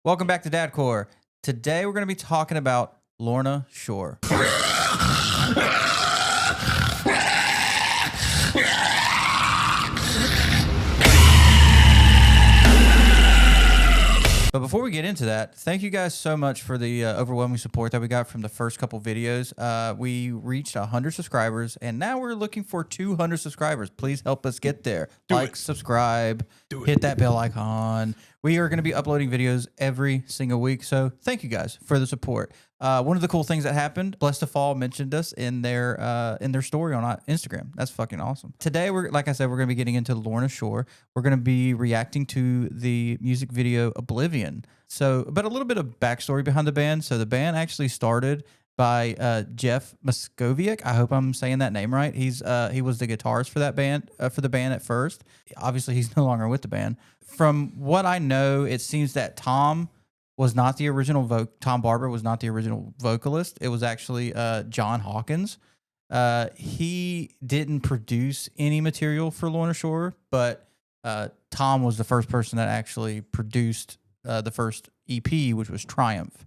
Welcome back to Dadcore. Today we're going to be talking about Lorna Shore. But before we get into that, thank you guys so much for the overwhelming support that we got from the first couple videos. We reached 100 subscribers, and now we're looking for 200 subscribers. Please help us get there. Subscribe, hit that bell icon. We are going to be uploading videos every single week, so thank you guys for the support. One of the cool things that happened, Blessed to Fall mentioned us in their story on Instagram. That's fucking awesome. Today, like I said, we're going to be getting into Lorna Shore. We're going to be reacting to the music video Oblivion. So, but a little bit of backstory behind the band. So the band actually started by Jeff Moskovic. I hope I'm saying that name right. He was the guitarist for that band, for the band at first. Obviously, he's no longer with the band. From what I know, it seems that Tom was not the original Tom Barber was not the original vocalist. It was actually John Hawkins. He didn't produce any material for Lorna Shore, but Tom was the first person that actually produced the first EP, which was Triumph.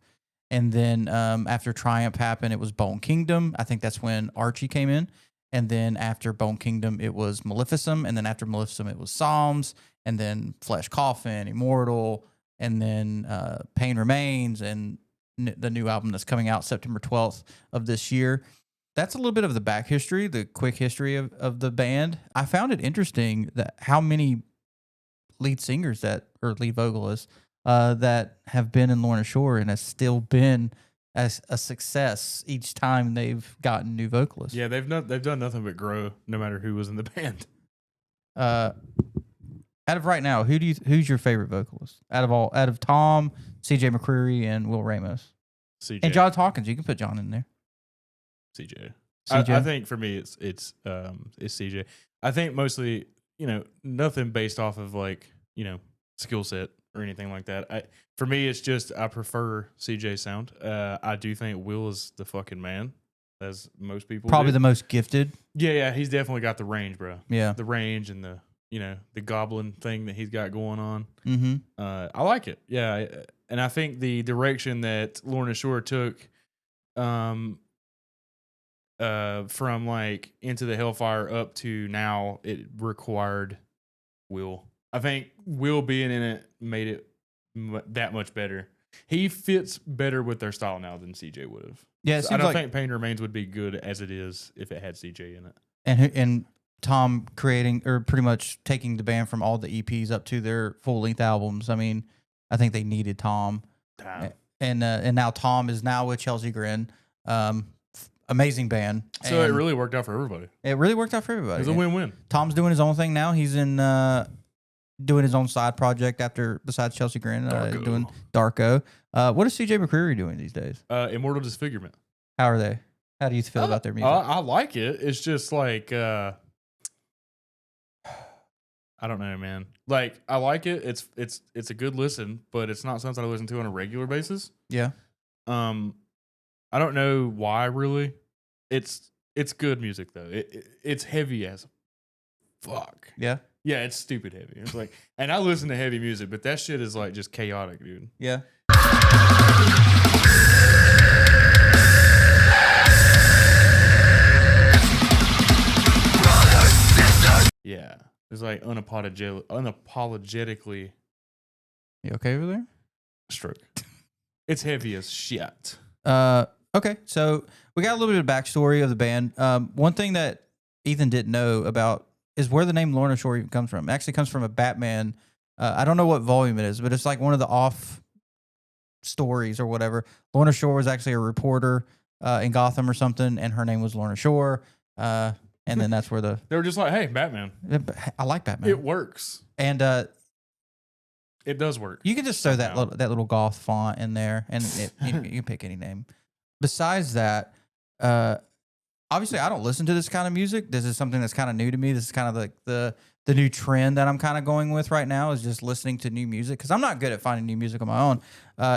And then after Triumph happened, it was Bone Kingdom. I think that's when Archie came in. And then after Bone Kingdom, it was Maleficum. And then after Maleficum, it was Psalms. And then Flesh Coffin, Immortal. And then Pain Remains, and the new album that's coming out September 12th of this year. That's a little bit of the back history, the quick history of the band. I found it interesting that how many lead singers or lead vocalists that have been in Lorna Shore and has still been as a success each time they've gotten new vocalists. Yeah, they've done nothing but grow, no matter who was in the band. Out of right now, who's your favorite vocalist? Out of Tom, CJ McCreery, and Will Ramos, CJ and John Hawkins. You can put John in there. CJ. CJ? I think for me, it's CJ. I think mostly, nothing based off of skill set or anything like that. For me, it's just I prefer CJ's sound. I do think Will is the fucking man, as most people probably do. the most gifted. Yeah, he's definitely got the range, bro. Yeah, the range and the goblin thing that he's got going on. Mm-hmm. I like it. Yeah, and I think the direction that Lorna Shore took, from Into the Hellfire up to now, it required Will. I think Will being in it made it that much better. He fits better with their style now than CJ would have. Yeah, I don't think Pain Remains would be good as it is if it had CJ in it. And Tom creating or pretty much taking the band from all the EPs up to their full length albums. I mean, I think they needed Tom, and now Tom is now with Chelsea Grin. Amazing band. So it really worked out for everybody. It really worked out for everybody. It was a win-win. Tom's doing his own thing now. He's in doing his own side project besides Chelsea Grin, doing Darko. What is CJ McCreery doing these days? Immortal Disfigurement. How are they? How do you feel about their music? I like it. It's just like I don't know, man. Like, I like it. It's a good listen, but it's not something I listen to on a regular basis. Yeah. I don't know why, really. It's good music though. It's heavy as fuck. Yeah. Yeah, it's stupid heavy. It's like, and I listen to heavy music, but that shit is like just chaotic, dude. Yeah. Yeah. It's like unapologetically. You okay over there? Stroke. It's heavy as shit. Okay, so we got a little bit of backstory of the band. One thing that Ethan didn't know about is where the name Lorna Shore even comes from. It actually comes from a Batman. I don't know what volume it is, but it's like one of the off stories or whatever. Lorna Shore was actually a reporter in Gotham or something, and her name was Lorna Shore. And then that's where they were just like, hey, Batman. I like Batman. It works. And it does work. You can just throw that little goth font in there, and you can pick any name. Besides that, obviously, I don't listen to this kind of music. This is something that's kind of new to me. This is kind of like the new trend that I'm kind of going with right now is just listening to new music because I'm not good at finding new music on my own.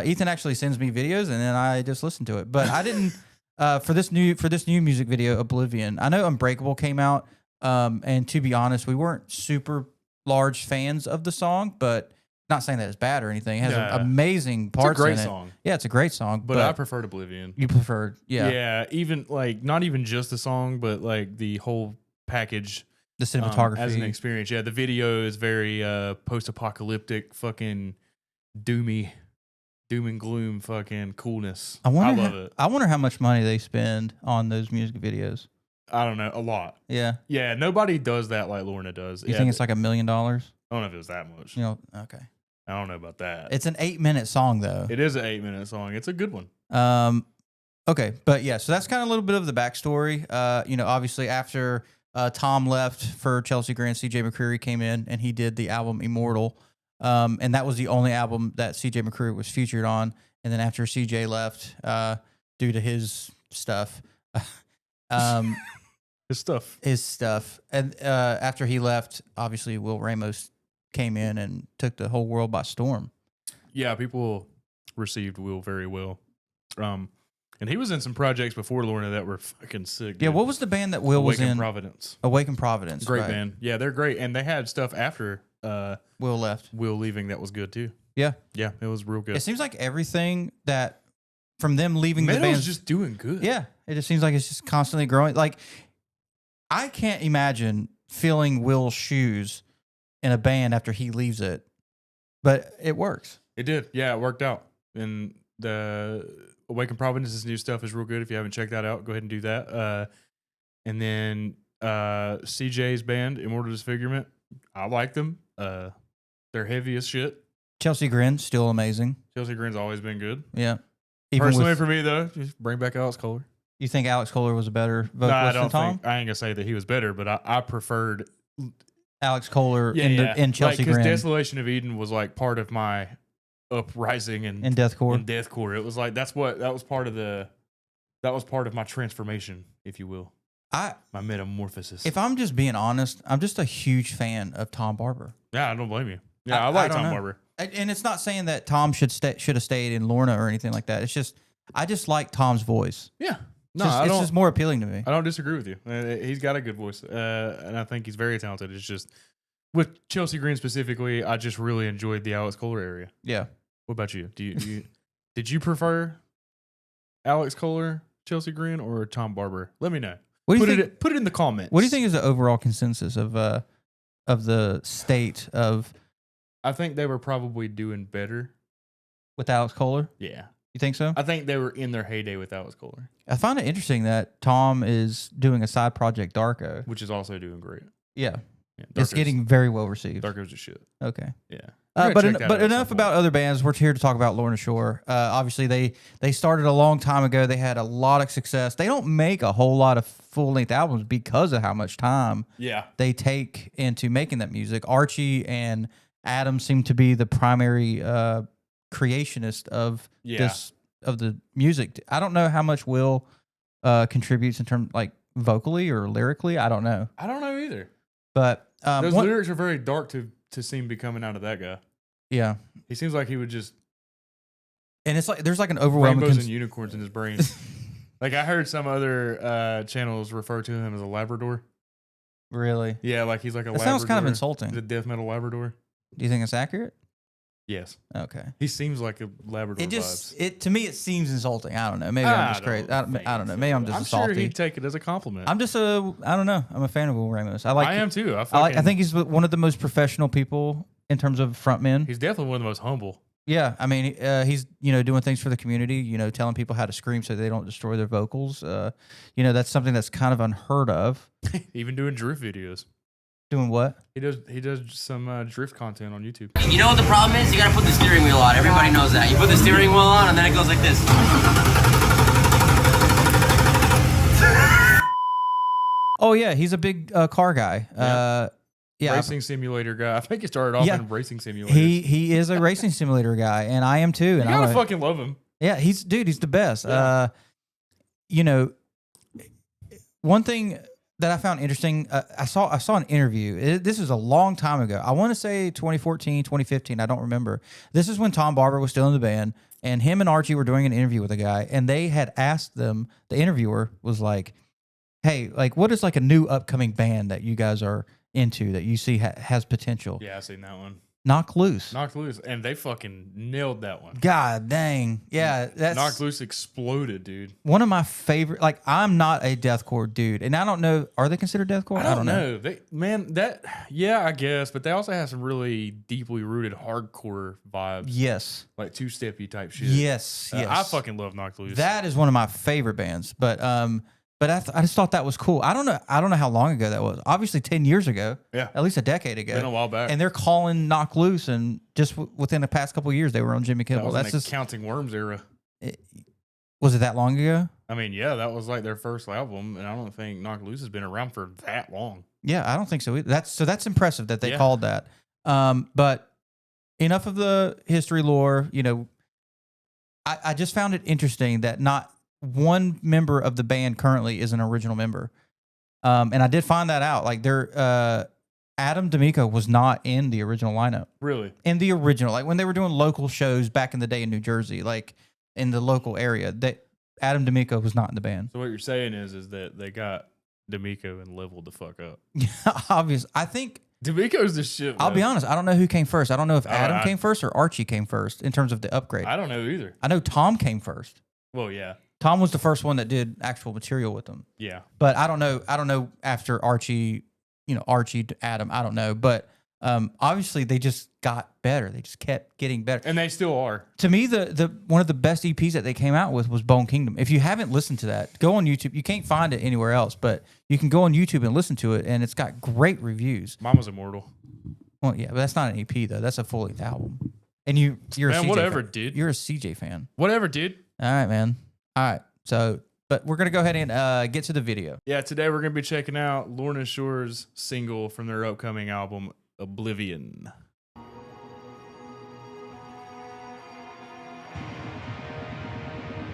Ethan actually sends me videos, and then I just listen to it. But I didn't. for this new music video, Oblivion. I know Unbreakable came out, and to be honest, we weren't super large fans of the song, but not saying that it's bad or anything. It has amazing parts. It's a great in it. song. Yeah, it's a great song. But I preferred Oblivion. You preferred, yeah. Yeah, even like not even just the song, but like the whole package. The cinematography as an experience. Yeah, the video is very post-apocalyptic, fucking doomy, doom and gloom, fucking coolness. I love it. I wonder how much money they spend on those music videos. I don't know, a lot. Yeah. Yeah, nobody does that like Lorna does. You think it's like $1 million? I don't know if it was that much. You know, okay. I don't know about that. It's an 8-minute song though. It is an 8-minute song. It's a good one. Okay, but yeah, so that's kind of a little bit of the backstory. You know, obviously after Tom left for Chelsea Grin, CJ McCreery came in and he did the album Immortal. And that was the only album that CJ McCreery was featured on. And then after CJ left, due to his stuff, his stuff. And after he left, obviously Will Ramos came in and took the whole world by storm. Yeah, people received Will very well. And he was in some projects before Lorna that were fucking sick. Dude. Yeah, what was the band that Will was in? Providence. Awaken Providence. Great band. Yeah, they're great. And they had stuff after Will left. Will leaving that was good too. Yeah. Yeah, it was real good. It seems like everything that from them leaving Metal's the band is just doing good. Yeah. It just seems like it's just constantly growing. Like, I can't imagine filling Will's shoes in a band after he leaves it. But it works. It did. Yeah, it worked out. And the Awaken Providence's new stuff is real good. If you haven't checked that out, go ahead and do that. And then CJ's band, Immortal Disfigurement, I like them. They're heavy as shit. Chelsea Grin, still amazing. Chelsea Grin's always been good. Yeah. Personally, for me, though, just bring back Alex Kohler. You think Alex Kohler was a better vocalist than Tom? I ain't going to say that he was better, but I preferred Alex Kohler in Chelsea Grin. Because Desolation of Eden was like part of my uprising and Deathcore. In Deathcore. It was like that was part of my transformation, if you will. My metamorphosis. If I'm just being honest, I'm just a huge fan of Tom Barber. Yeah, I don't blame you. Yeah, I like Tom Barber. And it's not saying that Tom should have stayed in Lorna or anything like that. It's just I just like Tom's voice. Yeah. No, it's just more appealing to me. I don't disagree with you. He's got a good voice, and I think he's very talented. It's just with Chelsea Grin specifically, I just really enjoyed the Alex Kohler area. Yeah. What about you? Did you prefer Alex Kohler, Chelsea Grin, or Tom Barber? Let me know. Put it in the comments. What do you think is the overall consensus of the state of? I think they were probably doing better with Alex Kohler. Yeah. You think so? I think they were in their heyday with Alex Kohler. I find it interesting that Tom is doing a side project, Darko, which is also doing great. Yeah it's getting very well received. Darko's a shit. Okay. Yeah. But enough about other bands. We're here to talk about Lorna Shore. Obviously, they started a long time ago. They had a lot of success. They don't make a whole lot of full-length albums because of how much time they take into making that music. Archie and Adam seem to be the primary creationist of the music. I don't know how much Will contributes in terms like vocally or lyrically. I don't know. I don't know either. But those lyrics are very dark to seem to be coming out of that guy. Yeah, he seems like he would just. And it's like there's like an overwhelming rainbows and unicorns in his brain. Like I heard some other channels refer to him as a Labrador. Really? Yeah, like he's like a. That sounds kind of insulting. He's a death metal Labrador. Do you think it's accurate? Yes. Okay. He seems like a Labrador. To me it seems insulting. I don't know. Maybe I'm just crazy. I don't know. Maybe I'm just salty. I'm sure he'd take it as a compliment. I don't know. I'm a fan of Will Ramos. I am too. I think he's one of the most professional people in terms of frontmen. He's definitely one of the most humble. Yeah, I mean, he's doing things for the community. Telling people how to scream so they don't destroy their vocals. That's something that's kind of unheard of. Even doing drift videos. Doing what? He does some drift content on YouTube. You know what the problem is? You gotta put the steering wheel on. Everybody knows that. You put the steering wheel on and then it goes like this. Oh yeah, he's a big car guy. Yeah, racing simulator guy. I think he started off in racing simulators. He is a racing simulator guy, and I am too. And you gotta fucking love him. Yeah, he's the best. Yeah. One thing that I found interesting. I saw an interview. This was a long time ago. I want to say 2014, 2015. I don't remember. This is when Tom Barber was still in the band, and him and Archie were doing an interview with a guy, and they had asked them. The interviewer was like, "Hey, like, what is like a new upcoming band that you guys are into that you see has potential?" Yeah, I seen that one. Knock Loose. Knocked Loose, and they fucking nailed that one. God dang. Yeah, that's Knocked Loose exploded, dude. one of my favorite. Like, I'm not a deathcore dude, and I don't know. Are they considered deathcore? I don't know. Yeah, I guess, but they also have some really deeply rooted hardcore vibes. Yes. Like two-steppy type shit. Yes. Yes. I fucking love Knocked Loose. That is one of my favorite bands. But I just thought that was cool. I don't know how long ago that was. Obviously 10 years ago. Yeah. At least a decade ago. Been a while back. And they're calling Knock Loose, and just within the past couple of years they were on Jimmy that Kimmel. was That's in the just Counting Worms era. was it that long ago? I mean, yeah, that was like their first album, and I don't think Knocked Loose has been around for that long. Yeah, I don't think so either. That's impressive that they Yeah. called that. But enough of the history lore. You know, I just found it interesting that not one member of the band currently is an original member. And I did find that out. Like, Adam D'Amico was not in the original lineup. Really? In the original, like when they were doing local shows back in the day in New Jersey, like in the local area, that Adam D'Amico was not in the band. So what you're saying is that they got D'Amico and leveled the fuck up. Obvious. I think D'Amico's the shit. I'll be honest. I don't know who came first. I don't know if Adam I- came first or Archie came first in terms of the upgrade. I don't know either. I know Tom came first. Well, yeah. Tom was the first one that did actual material with them. Yeah. But I don't know after Archie, Archie to Adam. I don't know. But obviously they just got better. They just kept getting better. And they still are. To me, the one of the best EPs that they came out with was Bone Kingdom. If you haven't listened to that, go on YouTube. You can't find it anywhere else, but you can go on YouTube and listen to it, and it's got great reviews. Mama's Immortal. Well, yeah, but that's not an EP though. That's a full length album. And you're Man, a CJ whatever, fan. dude. You're a CJ fan. Whatever, dude. All right, man. All right. So, but we're gonna go ahead and get to the video. Yeah, today we're going to be checking out Lorna Shore's single from their upcoming album, Oblivion.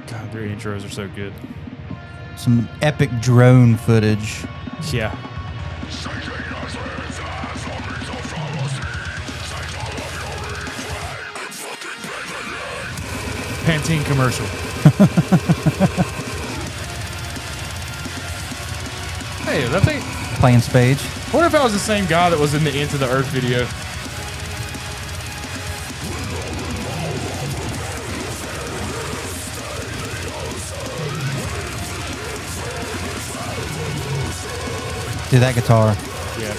God, their intros are so good. Some epic drone footage. Yeah. Pantene commercial. Hey, that thing. Playing spades. What if I was the same guy that was in the Into the Earth video? Dude, that guitar. Yeah.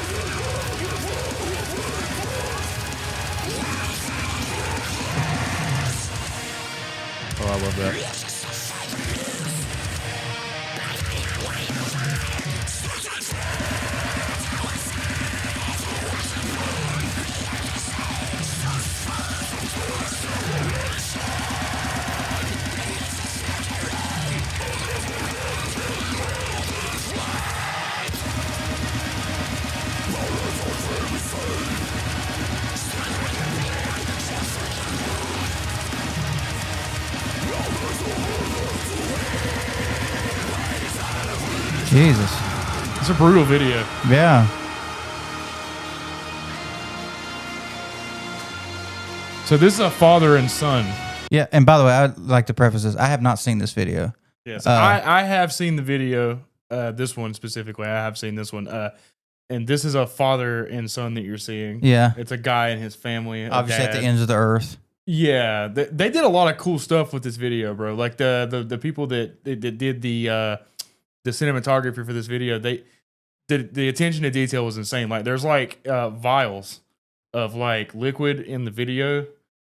Oh, I love that. Jesus. It's a brutal video. Yeah. So this is a father and son. Yeah. And by the way, I'd like to preface this. I have not seen this video. Yes, I have seen the video. This one specifically, I have seen this one. And this is a father and son that you're seeing. Yeah. It's a guy and his family. a Obviously at dad. the ends of the earth. Yeah, they did a lot of cool stuff with this video, bro. Like the people that did the cinematography for this video, the attention to detail was insane. Like there's like vials of like liquid in the video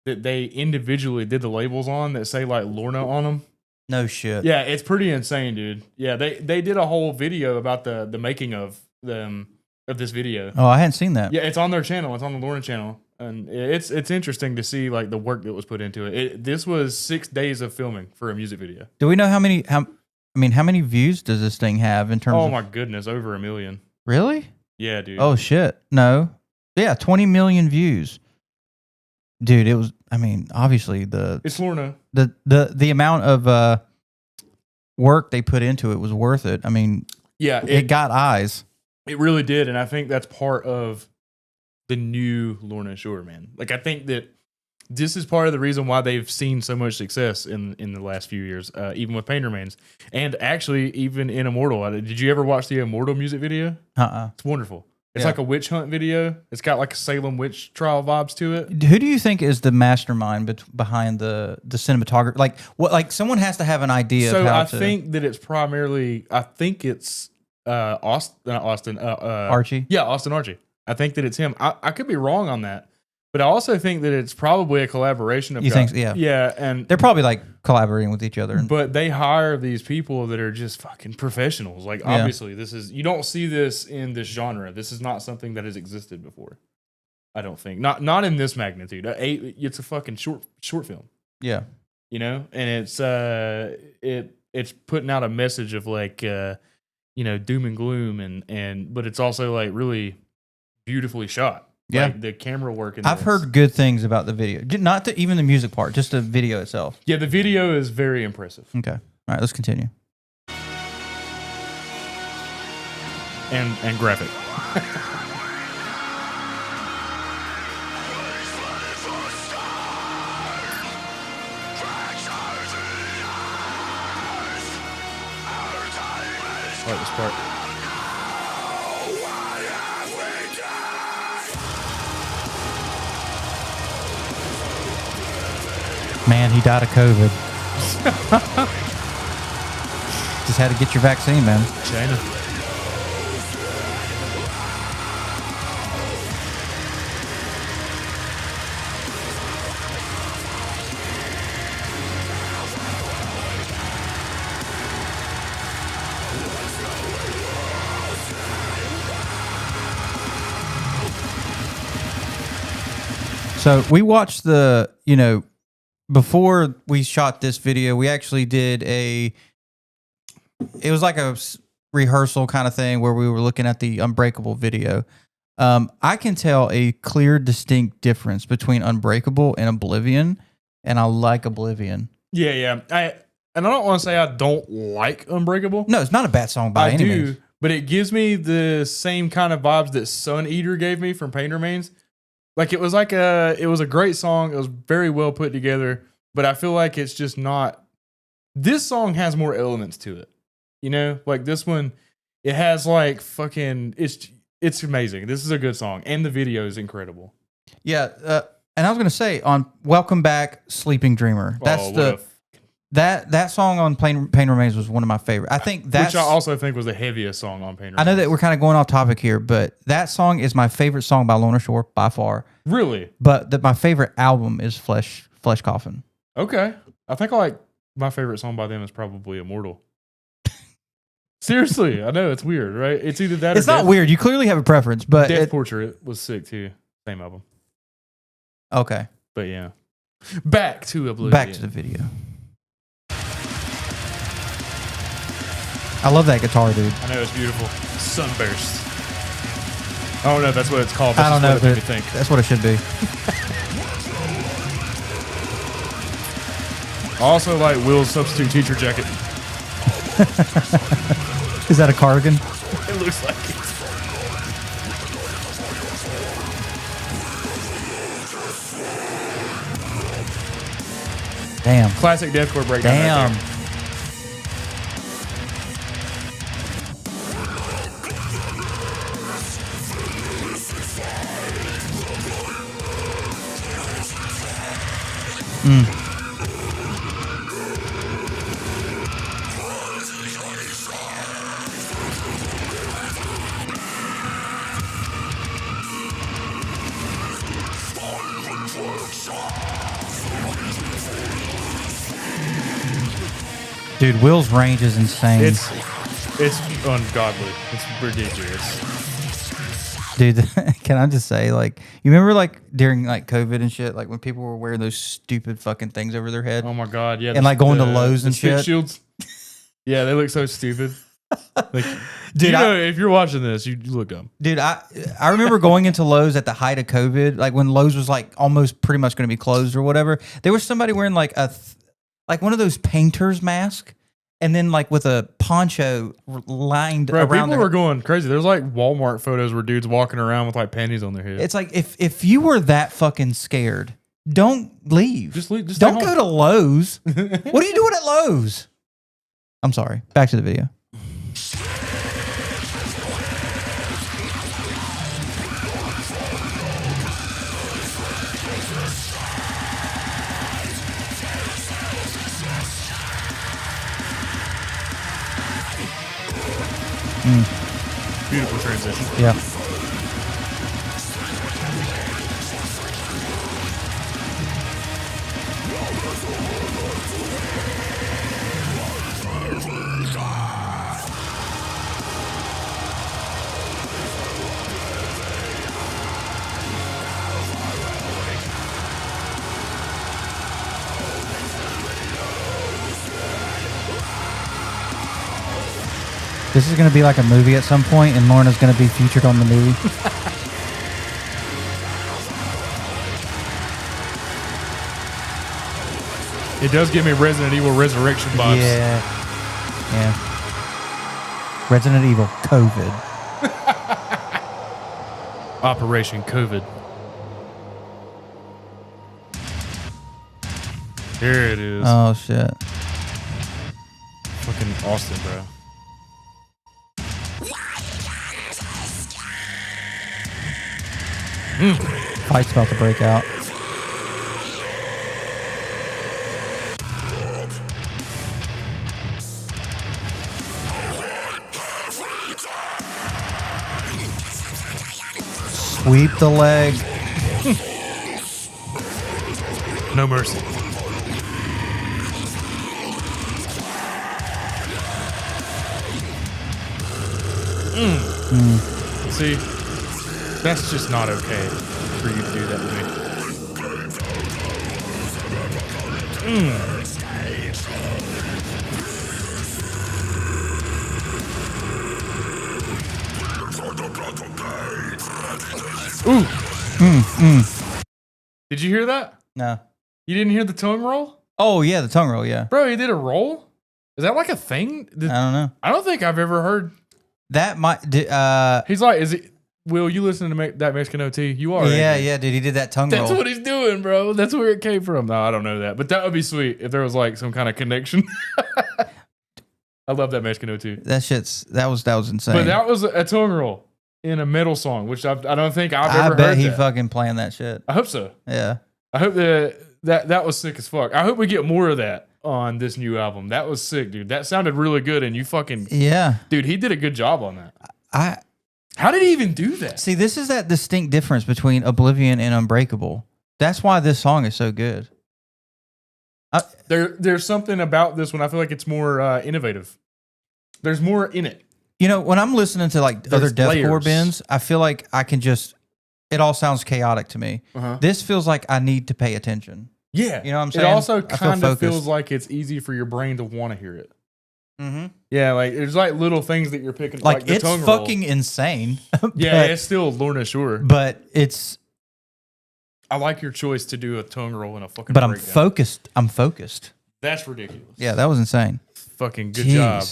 that they individually did the labels on that say like Lorna on them. No shit. Yeah, it's pretty insane, dude. Yeah, they did a whole video about the making of this video. Oh, I hadn't seen that. Yeah, it's on their channel. It's on the Lorna channel, and it's interesting to see like the work that was put into it. This was 6 days of filming for a music video. Do we know how many views does this thing have in terms Oh of... my goodness, over 1 million. Really? Yeah, dude. Oh shit. No. Yeah, 20 million views. Dude, it was, obviously It's Lorna. the amount of work they put into it was worth it. Yeah, It got eyes. It really did, and I think that's part of the new Lorna Shore, man. Like, I think that this is part of the reason why they've seen so much success in the last few years, even with Pain Remains, and actually even in Immortal. Did you ever watch the Immortal music video? It's wonderful. It's like a witch hunt video. It's got like a Salem witch trial vibes to it. Who do you think is the mastermind behind the cinematography? Like, what? Like, someone has to have an idea. So of how I think that it's primarily. I think it's Austin Archie. Yeah, Austin Archie. I think that it's him. I could be wrong on that, but I also think that it's probably a collaboration of. You think? Yeah. Yeah, and they're probably like collaborating with each other. But they hire these people that are just fucking professionals. Like, obviously, this is, you don't see this in this genre. This is not something that has existed before. I don't think not in this magnitude. It's a fucking short film. Yeah, you know, and it's putting out a message of like doom and gloom but it's also like really beautifully shot. Yeah, like the camera work. I've heard good things about the video, not even the music part, just the video itself. Yeah, the video is very impressive. Okay, all right, let's continue. And graphic. I like this part. Man, he died of COVID. Just had to get your vaccine, man. China. So we watched before we shot this video, we actually did it was like a rehearsal kind of thing where we were looking at the Unbreakable video. I can tell a clear, distinct difference between Unbreakable and Oblivion, and I like Oblivion. Yeah. I don't want to say I don't like Unbreakable. No, it's not a bad song by any means. But it gives me the same kind of vibes that Sun Eater gave me from Pain Remains. Like, it was a great song. It was very well put together, but I feel like it's just not. This song has more elements to it, you know. Like this one, it has like fucking. It's amazing. This is a good song, and the video is incredible. Yeah, and I was gonna say on "Welcome Back, Sleeping Dreamer." That's that song on Pain Remains was one of my favorite. I think that's, which I also think was the heaviest song on Pain Remains. I know that we're kind of going off topic here, but that song is my favorite song by Lorna Shore by far. Really? But my favorite album is Flesh Coffin. Okay, I think my favorite song by them is probably Immortal. Seriously, I know it's weird, right? It's either that. It's not weird. You clearly have a preference, but Death Portrait was sick too. Same album. Okay, but yeah, back to Oblivion. Back to the video. I love that guitar, dude. I know, it's beautiful. Sunburst. I don't know if that's what it's called. I don't know, but think. That's what it should be. I also like Will's substitute teacher jacket. Is that a cardigan? It looks like it. Damn. Classic deathcore breakdown. Damn. Right Dude, Will's range is insane. It's ungodly. It's ridiculous. Dude, can I just say, like, you remember, like, during, like, COVID and shit, like, when people were wearing those stupid fucking things over their head? Oh, my God, yeah. And, like, going to Lowe's and shit? Shields. Yeah, they look so stupid. Like, dude, if you're watching this, you look dumb. Dude, I remember going into Lowe's at the height of COVID, like, when Lowe's was, like, almost pretty much going to be closed or whatever. There was somebody wearing, like, one of those painter's masks. and then like with a poncho lined Bro, around. people were going crazy. There's like Walmart photos where dudes walking around with like panties on their head. It's like if you were that fucking scared, don't leave. Just leave. Just don't stay go home. to Lowe's. What are you doing at Lowe's? I'm sorry. Back to the video. Beautiful transition. Yeah. This is going to be like a movie at some point, and Lorna's going to be featured on the movie. It does give me Resident Evil Resurrection vibes. Yeah. Yeah. Resident Evil COVID. Operation COVID. There it is. Oh, shit. Fucking Austin, bro. Fight's about to break out. Sweep the leg. No mercy. See, that's just not okay for you to do that to me. Ooh. Did you hear that? No. You didn't hear the tongue roll? Oh, yeah, the tongue roll, yeah. Bro, he did a roll? Is that like a thing? I don't know. I don't think I've ever heard. That might... He's like, is it... Will, you listen to that Mexican OT? You are. yeah, ain't you? yeah, dude, he did that tongue That's roll. what he's doing, bro. That's where it came from. No, I don't know that. But that would be sweet if there was like some kind of connection. I love that Mexican OT. That was insane. But that was a tongue roll in a metal song, which I don't think I've ever I bet heard he that. fucking planned that shit. I hope so. Yeah. I hope that was sick as fuck. I hope we get more of that on this new album. That was sick, dude. That sounded really good, and you fucking... Yeah. Dude, he did a good job on that. How did he even do that? See, this is that distinct difference between Oblivion and Unbreakable. That's why this song is so good. There's something about this one. I feel like it's more innovative. There's more in it. You know, when I'm listening to like There's other deathcore layers. bins, I feel like I can just... It all sounds chaotic to me. Uh-huh. This feels like I need to pay attention. Yeah. You know what I'm saying? It also I feel kind of focused. feels like it's easy for your brain to want to hear it. Mm-hmm. Yeah, like there's like little things that you're picking. Like the it's tongue roll. fucking insane. Yeah, it's still Lorna Shore. But it's... I like your choice to do a tongue roll in a fucking But I'm breakdown. focused. I'm focused. That's ridiculous. Yeah, that was insane. Fucking good job.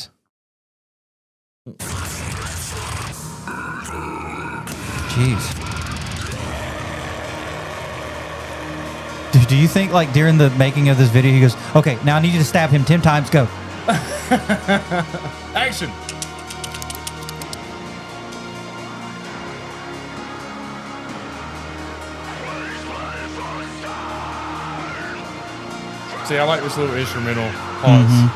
Jeez. Dude, do you think like during the making of this video, he goes, okay, now I need you to stab him 10 times, go. Action. See, I like this little instrumental pause.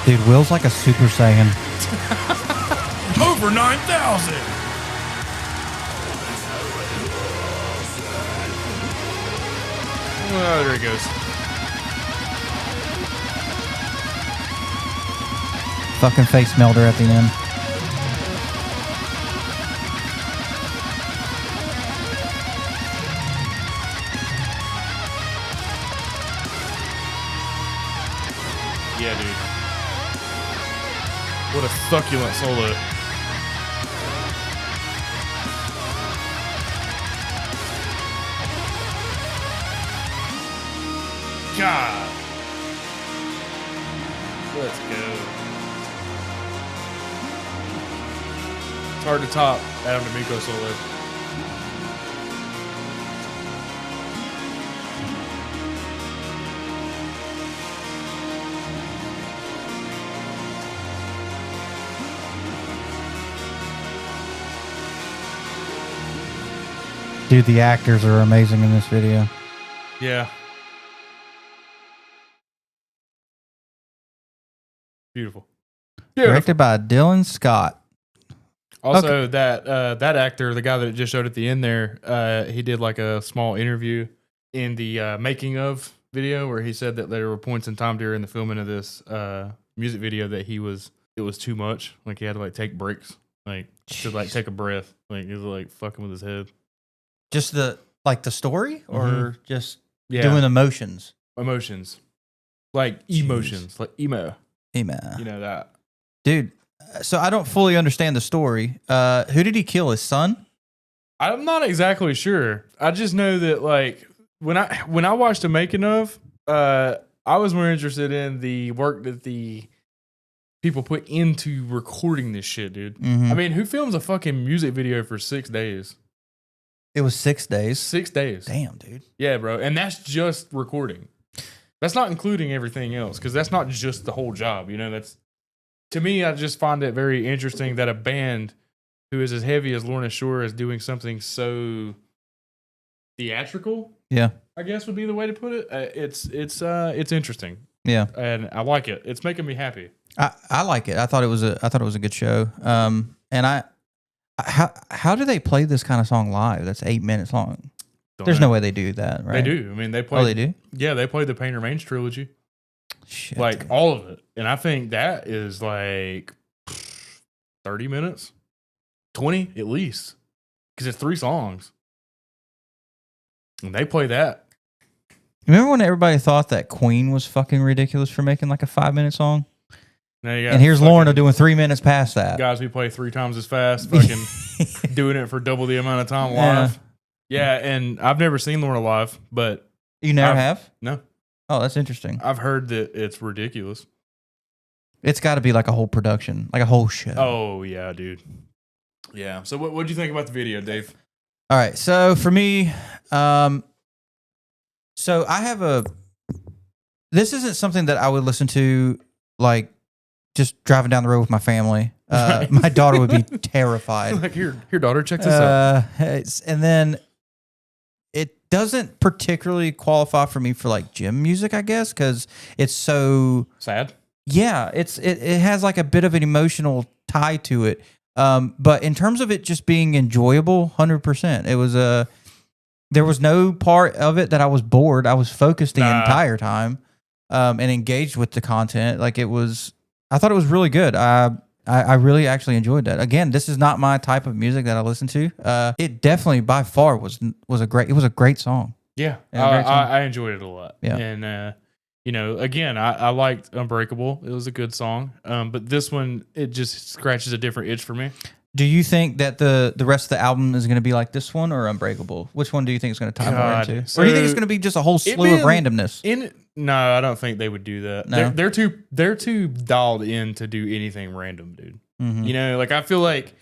Dude, Will's like a Super Saiyan. Over 9,000. Oh, there he goes. Fucking face melter at the end. Yeah, dude. What a succulent solo. God. Let's go. It's hard to top Adam D'Amico solo. Dude, the actors are amazing in this video. Yeah. Beautiful. Directed by Dylan Scott. Also, that actor, the guy that it just showed at the end there, he did like a small interview in the making of video where he said that there were points in time during the filming of this music video that it was too much. Like he had to like take breaks, like to like take a breath. Like he was like fucking with his head. Just the story, or just Yeah. doing emotions? Emotions, like emotions, like emo. Email. You know that, Dude. So I don't fully understand the story. Who did he kill? His son? I'm not exactly sure. I just know that like when I watched the making of, I was more interested in the work that the people put into recording this shit, dude. Mm-hmm. I mean, who films a fucking music video for 6 days? It was 6 days. 6 days. Damn, dude. Yeah, bro. And that's just recording. That's not including everything else, because that's not just the whole job. You know, that's, to me, I just find it very interesting that a band who is as heavy as Lorna Shore is doing something so theatrical. Yeah. I guess would be the way to put it. It's interesting. Yeah. And I like it. It's making me happy. I like it. I thought it was a good show. And how do they play this kind of song live? That's 8 minutes long. There's no way they do that, right? They do. I mean, they play. Oh, they do? Yeah, they played the Pain Remains trilogy. Shit. Like dude. all of it. And I think that is like 30 minutes, 20 at least, because it's 3 songs. And they play that. Remember when everybody thought that Queen was fucking ridiculous for making like a 5-minute song? Now you got And here's fucking Lorna doing 3 minutes past that. guys who play 3 times as fast, fucking doing it for double the amount of time live. Yeah, and I've never seen Lorna live, but You never have? no, Oh, that's interesting. I've heard that it's ridiculous. It's got to be like a whole production, like a whole show. Oh yeah, dude. Yeah. So what do you think about the video, Dave? All right. So for me, so I have this isn't something that I would listen to like just driving down the road with my family. Right. My daughter would be terrified. Like here, daughter, check this out. And then it doesn't particularly qualify for me for like gym music, I guess, because it's so Sad. yeah, it has like a bit of an emotional tie to it. But in terms of it just being enjoyable, 100%. It was there was no part of it that I was bored. I was focused the entire time, and engaged with the content. Like I thought it was really good. I really actually enjoyed that. Again, this is not my type of music that I listen to. It definitely by far was a great song. Yeah, Yeah, I enjoyed it a lot. Yeah. And you know, again, I liked Unbreakable. It was a good song. But this one, it just scratches a different itch for me. Do you think that the rest of the album is going to be like this one or Unbreakable? Which one do you think is going to tie more God. into? So or do you think it's going to be just a whole slew of randomness? No, I don't think they would do that. No? They're too dialed in to do anything random, dude. Mhm. You know, like I feel like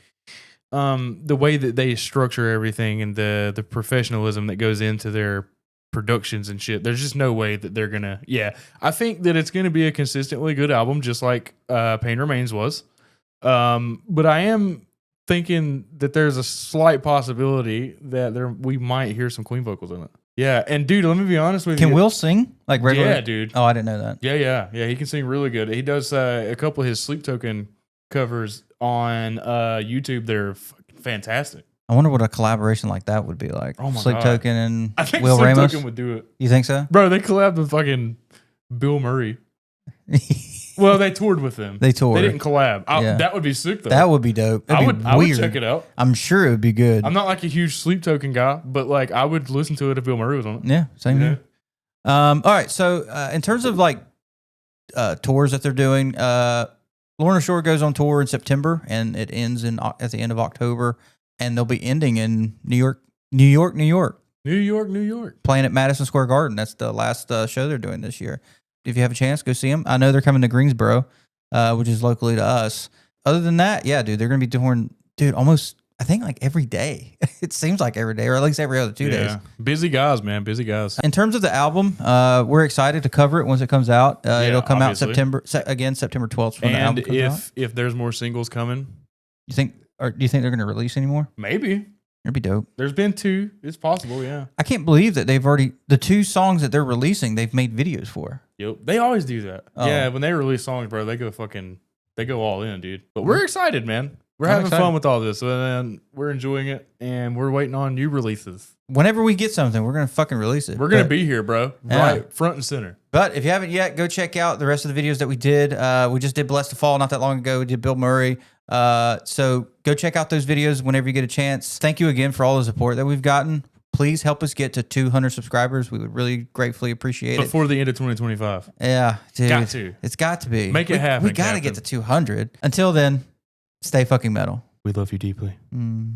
the way that they structure everything and the professionalism that goes into their productions and shit, there's just no way that they're gonna. Yeah, I think that it's gonna be a consistently good album, just like Pain Remains was. But I am thinking that there's a slight possibility that we might hear some Queen vocals in it. Yeah, and dude, let me be honest with you. Can Will sing like regular? Yeah, dude. Oh, I didn't know that. Yeah. He can sing really good. He does a couple of his Sleep Token covers on YouTube. They're fantastic. I wonder what a collaboration like that would be like. Oh my Sleep God. Token and I think Will Sleep Ramos. Token would do it. You think so? Bro, they collabed with fucking Bill Murray. Well, they toured with them. They toured. They didn't collab. Yeah. That would be sick though. That would be dope. That'd be I would weird. check it out. I'm sure it would be good. I'm not like a huge Sleep Token guy, but like I would listen to it if Bill Murray was on it. Yeah, same You know? here. All right. So in terms of like tours that they're doing. Lorna Shore goes on tour in September, and it ends at the end of October, and they'll be ending in New York, playing at Madison Square Garden. That's the last show they're doing this year. If you have a chance, go see them. I know they're coming to Greensboro, which is locally to us. Other than that, yeah, dude, they're gonna be touring, dude, almost. I think like every day. It seems like every day, or at least every other 2 days. Busy guys, man. Busy guys. In terms of the album, we're excited to cover it once it comes out. It'll come obviously. out September 12th when the album comes out. If there's more singles coming, Do you think they're going to release any more? maybe. It'd be dope. There's been 2. It's possible, yeah. I can't believe that they've already the 2 songs that they're releasing. They've made videos for. Yep. They always do that. Oh. Yeah, when they release songs, bro, they go all in, dude. But we're excited, man. We're I'm having excited. fun with all this, and we're enjoying it, and we're waiting on new releases. Whenever we get something, we're going to fucking release it. We're gonna But- be here, bro. Yeah. Right, front and center. But if you haven't yet, go check out the rest of the videos that we did. We just did Blessed to Fall not that long ago. We did Bill Murray. So go check out those videos whenever you get a chance. Thank you again for all the support that we've gotten. Please help us get to 200 subscribers. We would really gratefully appreciate it. Before the end of 2025. Yeah, dude. Got to. It's got to be. Make it happen, We got to get to 200. Until then, stay fucking metal. We love you deeply. Mm.